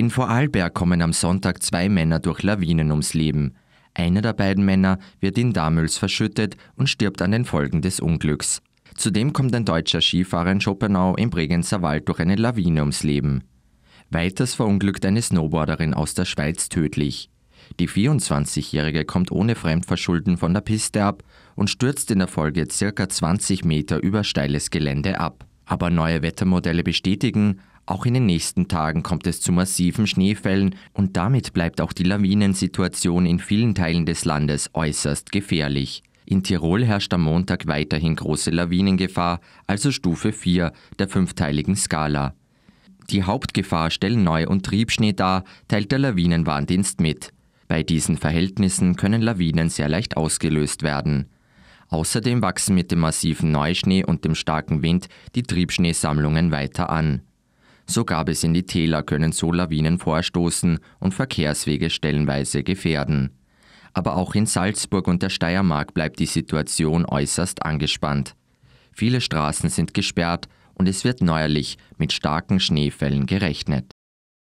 In Vorarlberg kommen am Sonntag 2 Männer durch Lawinen ums Leben. Einer der beiden Männer wird in Damöls verschüttet und stirbt an den Folgen des Unglücks. Zudem kommt ein deutscher Skifahrer in Schopenau im Bregenzer Wald durch eine Lawine ums Leben. Weiters verunglückt eine Snowboarderin aus der Schweiz tödlich. Die 24-Jährige kommt ohne Fremdverschulden von der Piste ab und stürzt in der Folge ca. 20 Meter über steiles Gelände ab. Aber neue Wettermodelle bestätigen, auch in den nächsten Tagen kommt es zu massiven Schneefällen und damit bleibt auch die Lawinensituation in vielen Teilen des Landes äußerst gefährlich. In Tirol herrscht am Montag weiterhin große Lawinengefahr, also Stufe 4 der 5-teiligen Skala. Die Hauptgefahr stellen Neu- und Triebschnee dar, teilt der Lawinenwarndienst mit. Bei diesen Verhältnissen können Lawinen sehr leicht ausgelöst werden. Außerdem wachsen mit dem massiven Neuschnee und dem starken Wind die Triebschneesammlungen weiter an. Sogar bis in die Täler können so Lawinen vorstoßen und Verkehrswege stellenweise gefährden. Aber auch in Salzburg und der Steiermark bleibt die Situation äußerst angespannt. Viele Straßen sind gesperrt und es wird neuerlich mit starken Schneefällen gerechnet.